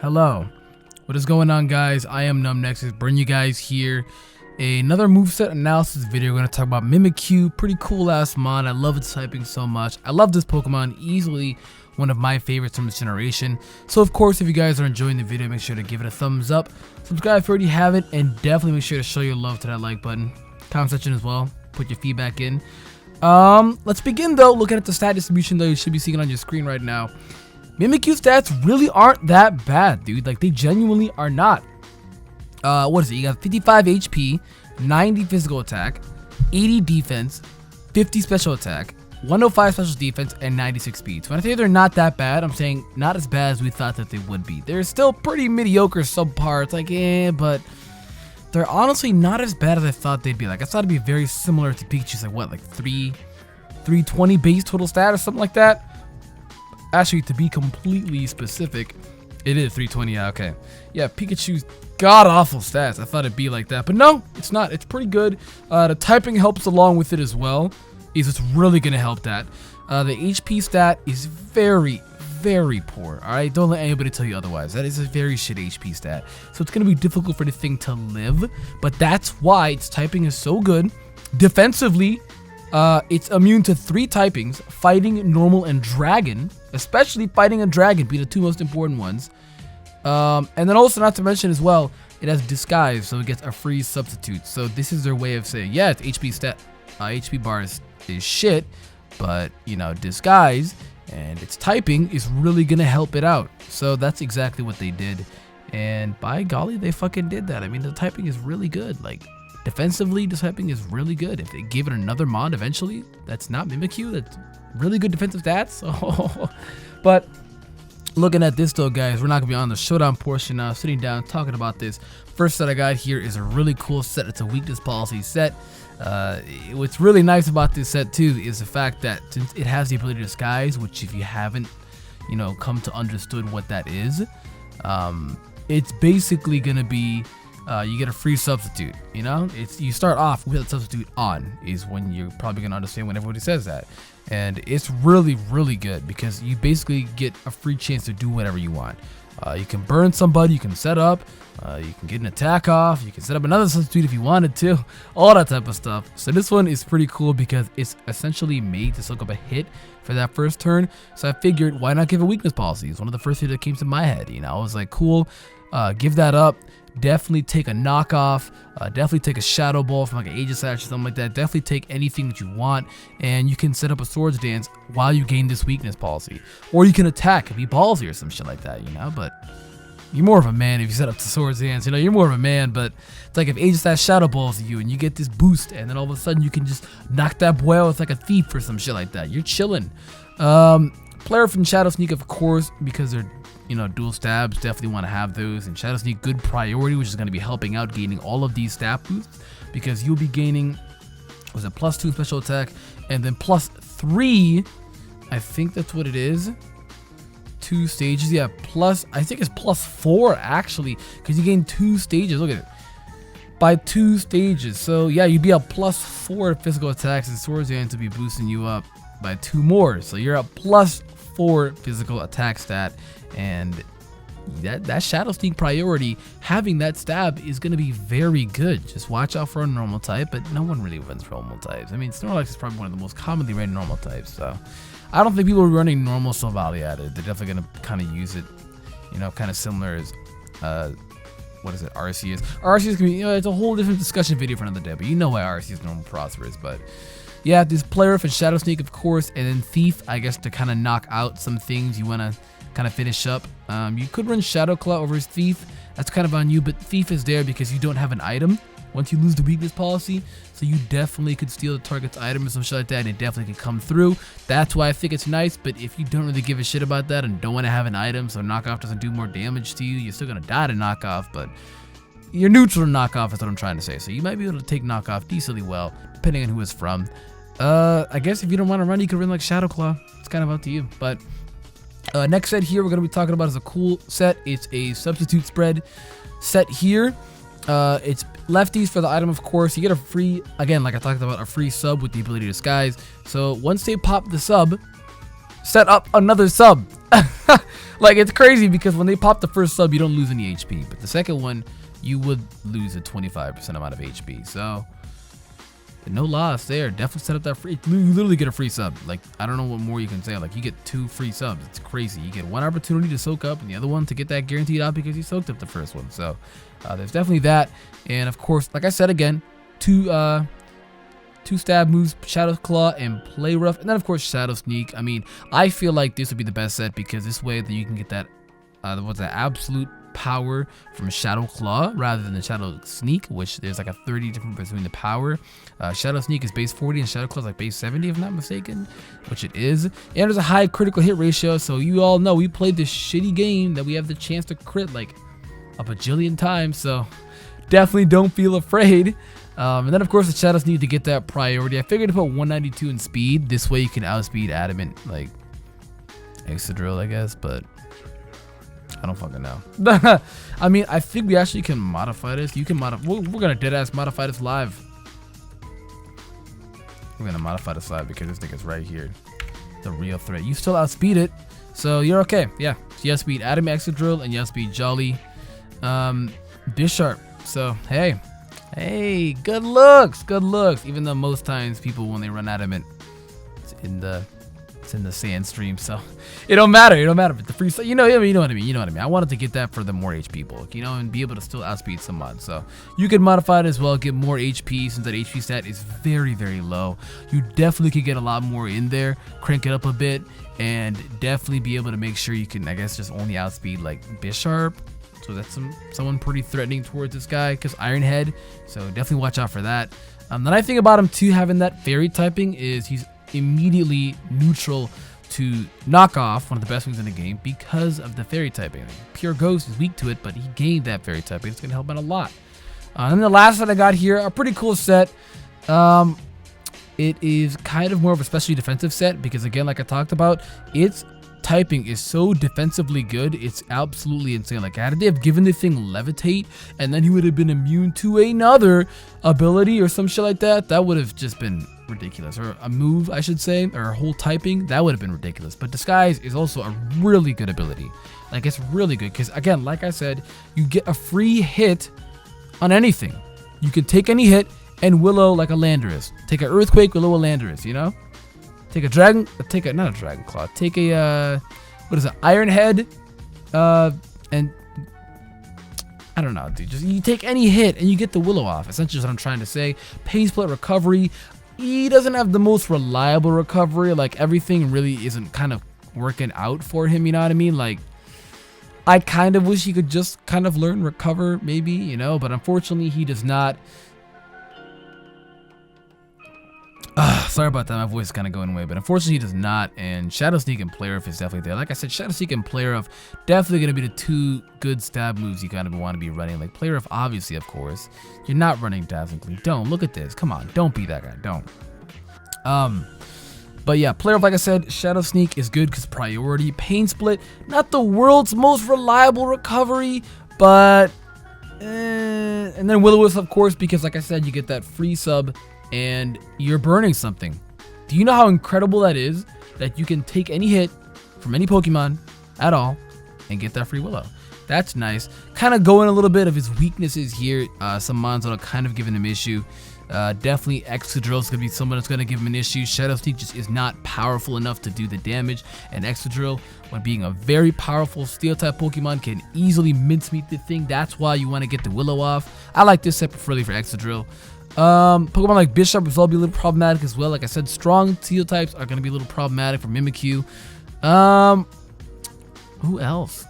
Hello, what is going on, guys? I am NumbNexus, bringing you guys here another moveset analysis video. We're going to talk about Mimikyu, pretty cool ass mod. I love its typing so much. I love this Pokemon, easily one of my favorites from this generation. So of course, if you guys are enjoying the video, make sure to give it a thumbs up, subscribe if you already haven't, and definitely make sure to show your love to that like button, comment section as well, put your feedback in. Let's begin though, looking at the stat distribution that you should be seeing on your screen right now. Mimikyu stats really aren't that bad, dude. Like, they genuinely are not. What is it? You got 55 HP, 90 physical attack, 80 defense, 50 special attack, 105 special defense, and 96 speed. So when I say they're not that bad, I'm saying not as bad as we thought that they would be. They're still pretty mediocre subpar. It's like, but they're honestly not as bad as I thought they'd be. Like, I thought it'd be very similar to Pikachu's, like what, like 320 base total stat or something like that. Actually, to be completely specific, it is 320. Yeah, okay. Yeah, Pikachu's god-awful stats. I thought it'd be like that, but no, it's not. It's pretty good. The typing helps along with it as well. It's really going to help that. The HP stat is very, very poor. All right, don't let anybody tell you otherwise. That is a very shit HP stat. So it's going to be difficult for the thing to live, but that's why its typing is so good. Defensively, it's immune to 3 typings: fighting, normal, and dragon. Especially fighting and dragon be the 2 most important ones. And then also, not to mention as well, it has disguise, so it gets a free substitute. So this is their way of saying, yeah, its HP stat, HP bar is shit, but you know, disguise and its typing is really gonna help it out. So that's exactly what they did, and by golly, they fucking did that. I mean, the typing is really good. Like, defensively, the typing is really good. If they give it another mod eventually, that's not Mimikyu, that's really good defensive stats. But looking at this though, guys, we're not gonna be on the showdown portion now. Sitting down talking about this first set I got here is a really cool set. It's a weakness policy set. What's really nice about this set too is the fact that since it has the ability to disguise, which if you haven't, you know, come to understood what that is, it's basically gonna be you get a free substitute. You know, you start off with a substitute on, is when you're probably gonna understand when everybody says that. And it's really, really good because you basically get a free chance to do whatever you want. You can burn somebody, you can set up, you can get an attack off, you can set up another substitute if you wanted to, all that type of stuff. So this one is pretty cool because it's essentially made to soak up a hit for that first turn. So I figured, why not give a weakness policy? It's one of the first things that came to my head. You know, I was like, cool, give that up. Definitely take a knockoff, definitely take a shadow ball from like an Aegislash or something like that. Definitely take anything that you want, and you can set up a swords dance while you gain this weakness policy, or you can attack and be ballsy or some shit like that, you know. But you're more of a man if you set up the swords dance, you know, you're more of a man. But it's like if Aegislash shadow balls you and you get this boost, and then all of a sudden you can just knock that boy out with like a thief or some shit like that. You're chilling. Player from Shadow Sneak, of course, because they're, you know, dual stabs, definitely want to have those. And Shadow Sneak, good priority, which is going to be helping out gaining all of these stat boosts, because you'll be gaining, was it +2 special attack, and then +3, I think that's what it is, 2 stages. Yeah, plus, I think it's +4 actually, because you gain 2 stages. Look at it, by 2 stages. So yeah, you'd be at +4 physical attacks, and Swords Dance to be boosting you up by 2 more. So you're at +4 physical attack stat. And that Shadow Sneak priority, having that stab is going to be very good. Just watch out for a normal type, but no one really runs normal types. I mean, Snorlax is probably one of the most commonly ran normal types, so I don't think people are running normal Silvally at it. They're definitely going to kind of use it, you know, kind of similar as what is it, RC is. RC is going to be, you know, it's a whole different discussion video for another day, but you know why RC is normal prosperous. But yeah, this player for Shadow Sneak, of course, and then Thief, I guess, to kind of knock out some things you want to kind of finish up. You could run Shadow Claw over his Thief. That's kind of on you, but Thief is there because you don't have an item once you lose the weakness policy. So you definitely could steal the target's item or some shit like that, and it definitely can come through. That's why I think it's nice. But if you don't really give a shit about that and don't want to have an item, so knockoff doesn't do more damage to you, you're still gonna die to knockoff, but you're neutral to knockoff is what I'm trying to say. So you might be able to take knockoff decently well, depending on who it's from. I guess if you don't want to run, you can run like Shadow Claw. It's kind of up to you. But next set here we're going to be talking about is a cool set. It's a substitute spread set here. It's lefties for the item, of course. You get a free, again, like I talked about, a free sub with the ability to disguise. So once they pop the sub, set up another sub. Like, it's crazy because when they pop the first sub, you don't lose any HP, but the second one, you would lose a 25% amount of HP. So no loss there. Definitely set up that free. You literally get a free sub. Like, I don't know what more you can say. Like, you get 2 free subs. It's crazy. You get one opportunity to soak up and the other one to get that guaranteed out because you soaked up the first one. So there's definitely that. And of course, like I said again, two stab moves, Shadow Claw and Play Rough, and then of course Shadow Sneak. I mean, I feel like this would be the best set because this way that you can get that what's that, absolute power from Shadow Claw rather than the Shadow Sneak, which there's like a 30 difference between the power. Shadow Sneak is base 40 and Shadow Claw is like base 70 if I'm not mistaken, which it is. And there's a high critical hit ratio, so you all know we played this shitty game that we have the chance to crit like a bajillion times, so definitely don't feel afraid. And then of course the Shadows need to get that priority. I figured to put 192 in speed. This way you can outspeed Adamant like Excadrill, I guess, but I don't fucking know. I mean, I think we actually can modify this. You can modify. We're gonna deadass modify this live. We're gonna modify this live because this thing is right here, the real threat. You still outspeed it, so you're okay. Yeah, you outspeed Adamant, Excadrill, and you outspeed Jolly, Bisharp. So hey, good looks. Even though most times people, when they run Adamant, it's in the sand stream, so it don't matter. But the free, you know what I mean. I wanted to get that for the more HP bulk, and be able to still outspeed some mods. So you could modify it as well, get more HP since that HP stat is very, very low. You definitely could get a lot more in there, crank it up a bit, and definitely be able to make sure you can, I guess, just only outspeed like Bisharp. So that's someone pretty threatening towards this guy because Iron Head. So definitely watch out for that. The nice thing about him too, having that fairy typing, is he's immediately neutral to knock off, one of the best things in the game, because of the fairy typing. Pure Ghost is weak to it, but he gained that fairy typing. It's gonna help out a lot. And then the last set I got here, a pretty cool set. It is kind of more of a specially defensive set because, again, like I talked about, its typing is so defensively good, it's absolutely insane. Like, had they have given the thing Levitate and then he would have been immune to another ability or some shit like that, that would have just been ridiculous. Or a move, I should say, or a whole typing, that would have been ridiculous. But Disguise is also a really good ability. Like, it's really good because, again, like I said, you get a free hit on anything. You can take any hit and Willow like a Landorus. Take an Earthquake, Willow a Landorus, Take a not a Dragon Claw. Take a what is it? Iron Head, and I don't know, dude. Just you take any hit and you get the Willow off. Essentially, is what I'm trying to say. Pain Split recovery. He doesn't have the most reliable recovery. Like, everything really isn't kind of working out for him. You know what I mean? Like, I kind of wish he could just kind of learn recover, maybe, But unfortunately, he does not. Sorry about that, my voice is kind of going away, but unfortunately he does not. And Shadow Sneak and Play Rough is definitely there. Like I said, Shadow Sneak and Play Rough definitely going to be the 2 good stab moves you kind of want to be running. Like, Play Rough, obviously, of course. You're not running Dazzling Gleam. Don't. Look at this. Come on. Don't be that guy. Don't. But yeah, Play Rough, like I said, Shadow Sneak is good because priority. Pain Split, not the world's most reliable recovery, but and then Will-O-Wisp, of course, because like I said, you get that free sub and you're burning something. Do you know how incredible that is? That you can take any hit from any Pokemon at all and get that free Willow. That's nice. Kind of going a little bit of his weaknesses here. Some mons that are kind of giving him issue. Definitely Excadrill is going to be someone that's going to give him an issue. Shadow Sneak just is not powerful enough to do the damage. And Excadrill, when being a very powerful Steel-type Pokemon, can easily mincemeat the thing. That's why you want to get the Willow off. I like this set preferably for Excadrill. Pokemon like Bisharp will be a little problematic as well. Like I said, strong Steel types are going to be a little problematic for Mimikyu. Who else?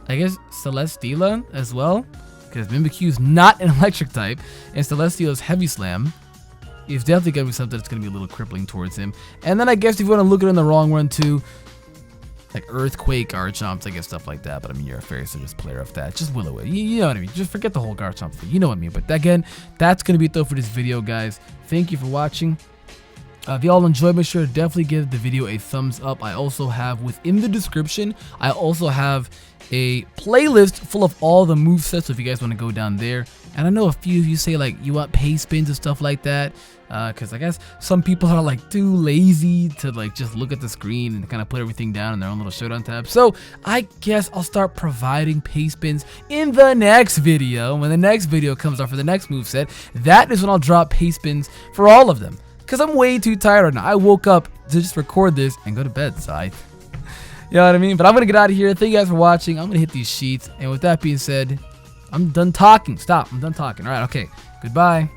I guess Celesteela as well, because Mimikyu is not an electric type, and Celesteela's Heavy Slam is definitely going to be something that's going to be a little crippling towards him. And then I guess if you want to look at it in the wrong run too, like Earthquake, Garchomps, I guess stuff like that. But I mean, you're a fairy, so just Play Rough that. Just Will-O-Wisp. You know what I mean? Just forget the whole Garchomp thing. You know what I mean? But again, that's going to be it though for this video, guys. Thank you for watching. If y'all enjoyed, make sure to definitely give the video a thumbs up. I also have, within the description, I also have a playlist full of all the movesets. So if you guys want to go down there And I know a few of you say like you want paste spins and stuff like that, because I guess some people are like too lazy to like just look at the screen and kind of put everything down in their own little Showdown tab. So I guess I'll start providing paste spins in the next video. When the next video comes out for the next moveset, that is when I'll drop paste spins for all of them, because I'm way too tired right now. I woke up to just record this and go to bed, so you know what I mean? But I'm gonna get out of here. Thank you guys for watching. I'm gonna hit these sheets, and with that being said, I'm done talking. Stop. I'm done talking. All right. Okay. Goodbye.